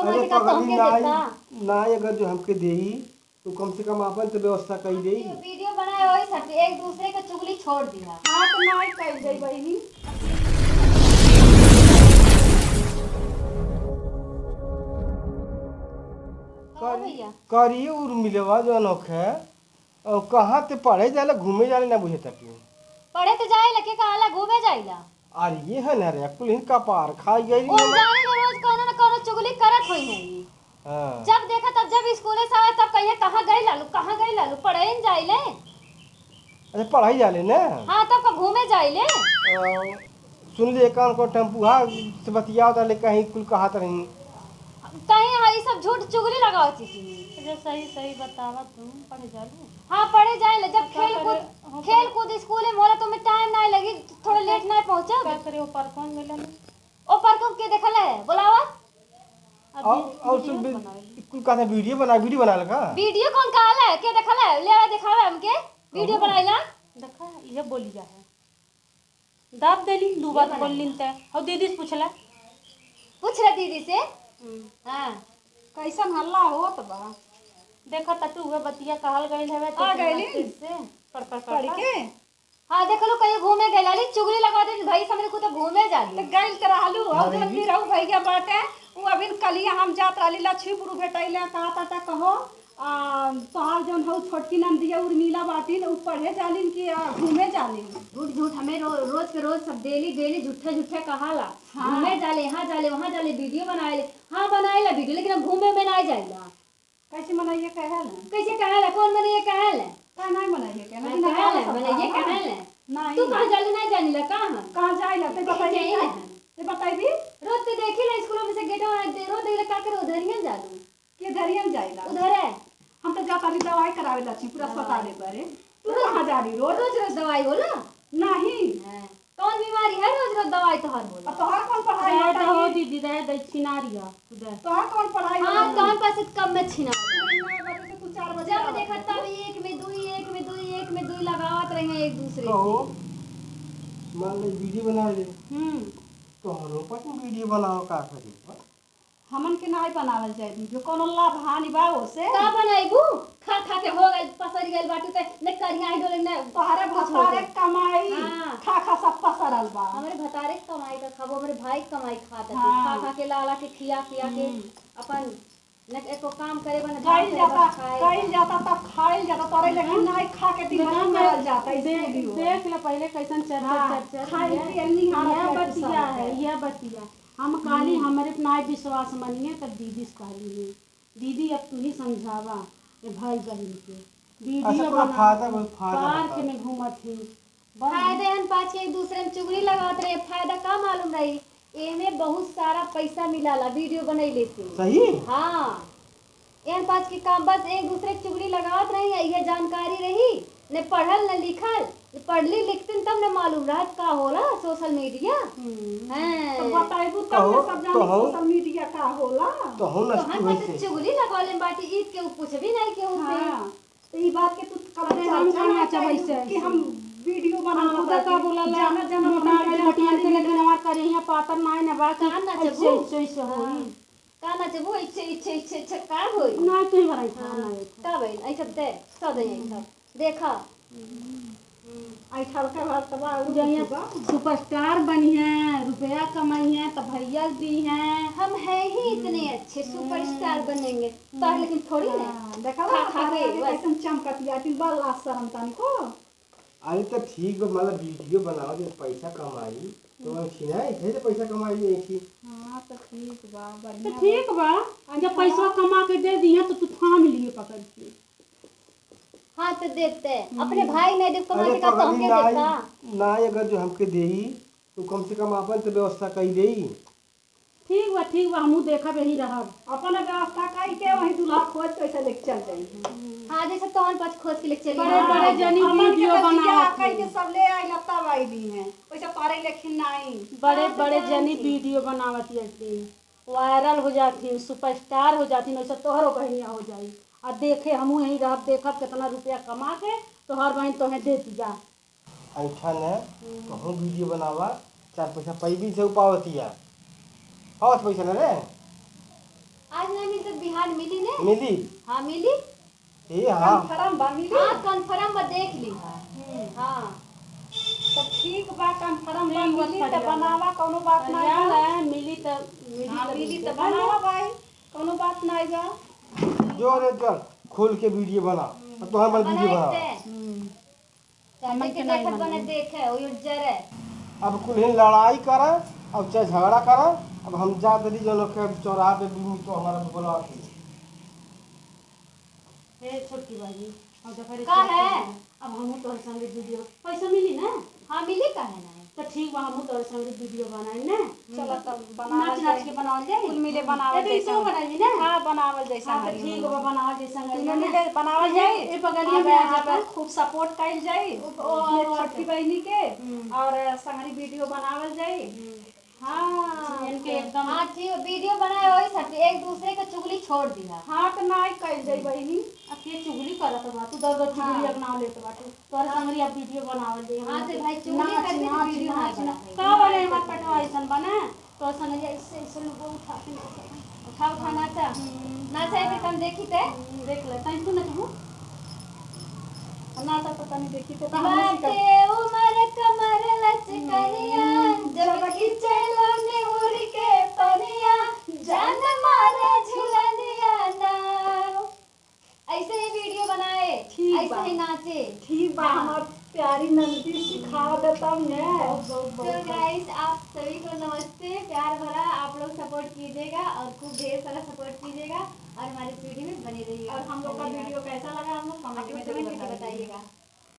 अरे के का तो हमके देखा ना अगर जो हमके देई तो कम से कम अपन तो व्यवस्था कर देई। वीडियो बनाए वही सब एक दूसरे के चुगली छोड़ दिया। हां तो नहीं कह जाई बहिनी। भैया करिए उर्मिलवा जो अनोख है और कहाँ ते पढ़े जाला घूमे जाले ना बुझे तक पढ़े तो जाए लके कहाला घूमे जाइला। अरे ये है ना रे कुल इनका पार खाई गई ओ जाने ले रोज कोनो न कोनो चुगली करत होई है। हां जब देखा तब जब स्कूल से आए तब कहिए कहां गई लालू पढ़े न जाइले। अरे पढ़ाई जाले ना। हां तब का घूमे जाइले। सुन ले कान को टेम्पू हा से बतियाओ त ले कहीं कुल कहा त नहीं कहीं हई सब झूठ चुगली लगावत थी। जो सही सही बतावा तुम पढ़े जालू। हां पढ़े जाइले जब खेल कूद स्कूल में मोला तो में टाइम नहीं लगी थोड़ा लेट नहीं पहुंचा। क्या करे ऊपर कौन गेलन? ऊपर को के देखल है बुलावा और सुन कुल का वीडियो बना लगा। वीडियो कौन कहला है के देखल है ले दिखावे हमके वीडियो बनाइला। देखा ये बोली जा है दाब देली दो बार बोल लिनते और दीदी से पूछला पूछ रहा दीदी से। हां कैसन हल्ला होत बा देखा तटू हुए बतिया कहल गइल हवे आ गइली से पढ़ के। हां देख लो कहीं घूमे गइलाली चुगली लगा दे भाई सामने को तो घूमे जाली तो गइल करहलू और जब भी रहू भैया बाटे वो अभी कलिया हम जात रहली लक्ष्मीपुर भेटैले कहा ताता कहो तोहार जौन हौ छोटकी नंदिया उर्मिला बाटिन उ पढ़े जालिन कि घूमे जालिन। झूठ हमें रोज के रोज सब डेली झूठे कहाला। घूमे जाले यहाँ जाले वहाँ जाले वीडियो बनाएले। हाँ बनाएला वीडियो लेकिन हम घूमे में नहीं जाइला। कैसे मनाइए कहल कैसे कहला कौन मनाइए कहल का नहीं मनाइए कहल मनाइए कहल नहीं तू कहाँ जाले नहीं जानिला कहाँ जाइला ते बताइए ते बताइबी रोज ते देखी ना स्कूल में से गेटवा रोज देखले का करे उधरिया जालू के धरियन जाइला उधर है। हम तो जाता रही दवाई करावे लच्छी पूरा अस्पताल पर तू कहाँ जा रही रोज रोज दवाई होला नहीं कौन बीमारी है रोज दवाई तो हर होला। तोहार कौन पढ़ाई है होता हो दीदी रहे दक्षिणारिया उधर तोहार कौन पढ़ाई हां कौन पास कम में छिना तू 4 बजे जब देखा तब एक में दुई लगावत रहे एक दूसरे तो मान ले वीडियो बना ले से। तो हम लोग पर वीडियो बनाओ का करी हमन के नहीं बनावल जाए जो कोनो लाभ हानि बा ओसे का बनाइबू खा के हो गइल पसर गइल बाटू ते ने करिया आई डोले ने तोहरे भतारे कमाई खा सब पसरल बा। हमरे भतारे कमाई का खाबो हमरे भाई कमाई खाता खा के लाला के खिया के अपन ने एको काम करे बना खाइल जाता तब खाइल जाता तोरे लेकिन नहीं खा के दिमाग में जाता देख ले पहले कैसन चर्चा खाई के निहार बतिया है यह बतिया हम काली हमारे नाय विश्वास मानिए तब दीदी से कहली है दीदी अब तू ही समझावा ये भाई बहन के वीडियो पार्क में घूमत थी फायदे हन पाछ एक दूसरे में चुगली लगावत रहे फायदा का मालूम रही एमे बहुत सारा पैसा मिलाला वीडियो बनैले से सही। हां एन पाँच के काम बस एक दूसरे की चुगली लगावत रही है यह जानकारी रही ने पढ़ल न लिखल पढ़ली लिखती तब ने मालूम रहत का होला सोशल मीडिया। हां तो बताइबू तब ने सब जाने सोशल मीडिया का होला तो हम न चुगली लगावले बाटी ईद के पूछ भी नहीं के उसे। हां तो ई बात के तू अरे हम करना चाहबै से कि हम वीडियो बनाना उधर का बोला जाना मोटा मोटिया से लेकिन हमार करे यहाँ पातर नाय ना बा का ना चबू से होई का ना चबू इच्छे का होई ना तू ही बनाई खाना का भाई ऐ सब दे सब दे सब देखा आई ठड़का बात तबा जइया सुपरस्टार बनी है रुपया कमाई है तो भैया दी हैं हम है ही इतने अच्छे सुपरस्टार बनेंगे पर लेकिन थोड़ी ना देखा खा के एकदम चमकतिया तीन बाल आसरम तानी को। अरे तो ठीक बा मतलब वीडियो बनाओ जो पैसा कमाई तो हम छिना इथे से पैसा कमाई एक ही। हां तो ठीक बा तो बढ़िया ठीक बा जब पैसा कमा के दे दिए तो तू थाम लिए पकड़ के। हाँ तो देखते अपने भाई नहीं देख कमा के तो हमके देखा ना अगर जो हमके देई तो कम से कम अपन तो व्यवस्था कर देई। ठीक बा हमहू देखा यही रहब अपन व्यवस्था कई के वही दूल्हा खोज कैसे लेके चल जाई। हाँ जैसे तोहन पास खोज के लेके चली बड़े जनी वीडियो बनावत कई के सब ले आई लत्ता बाई दी हैं वैसे पारे लेकिन नहीं बड़े जनी वीडियो बनावत थी वायरल हो जाती सुपरस्टार हो जाती वैसे तोहरो बहनिया हो जाई और देखे हमहू यही रहब देखब कितना रुपया कमा के तोहर बहन तोहे देती जा ऐठा ने कहूँ वीडियो बनावा 4 पैसा पैबी से पावतिया और पैसा न रे आज नहीं मिली तो बिहार मिली ने। मिली हाँ मिली। ये हाँ कंफर्म बा मिली। हाँ कंफर्म बा देख ली। हाँ तो ठीक बा कंफर्म बा नहीं, बस मिली तो फरियाद बनावा कोनो बात नहीं यार बा। है मिली तो हाँ मिली तो बनावा भाई कोनो बात नहीं बा। जो रे चल खोल के वीडियो बना अब तो हमारा वीडियो बना चाहे के देखत बने देखे वो उज्जर है। अब कुल ही लड़ाई करे अब चाहे झगड़ा करे अब हम जा दली जो लोग के चौराहा पे भी तो हमारा बोला ए छोटी बाजी अब जब का है? अब हमहू तोहर संगे वीडियो पैसा मिली ना हाँ मिली का है ना। तो ठीक बा हमहू तोहर संगे वीडियो बनाई ना चलो तब नाच बनावल नाच के बनावल जाए कुल मिले बनावल ए तो बनाई ना हाँ बनावल जैसा हाँ तो ठीक बा बनावल जैसा तीनों मिले बनावल जाए। ए बगलिया में आ जाता खूब सपोर्ट कइल जाए छोटकी बहनी के और संगरी वीडियो बनावल जाए। हाँ इनके एकदम हाँ ठीक वीडियो बनाए वही सब एक दूसरे का चुगली छोड़ दिया। हाँ तो नहीं कइल जाए बहनी। अब ये चुगली करत बा तू दर दर चुगली अपना लेत बा तू तोहर संगरी अब वीडियो बनावल दे हाँ तो भाई चुगली करके तो वीडियो नहीं बनाते। का बोले हमार पटवा ऐसन बना तो संगरी ऐसे ऐसे लोग उठा के उठा उठा नाचा नाचा पे कम देखी थे। देख ले तई तू ना तू ना तो पता नहीं देखी तो बाटे उमर कमर लचकनिया जब की चलो नेहुर के पनिया जान मारे झुलनिया ना। ऐसे ही वीडियो बनाए ठीक बा। ऐसे ही नाचे। ठीक बा हमार प्यारी नंदी सिखा देता मैं। तो गाइस आप सभी को नमस्ते प्यार भरा आप लोग सपोर्ट कीजिएगा और खूब ढेर सारा सपोर्ट कीजिएगा और हमारी वीडियो में बने रहिएगा। और हम लोग का वीडियो कैसा लगा हम लोग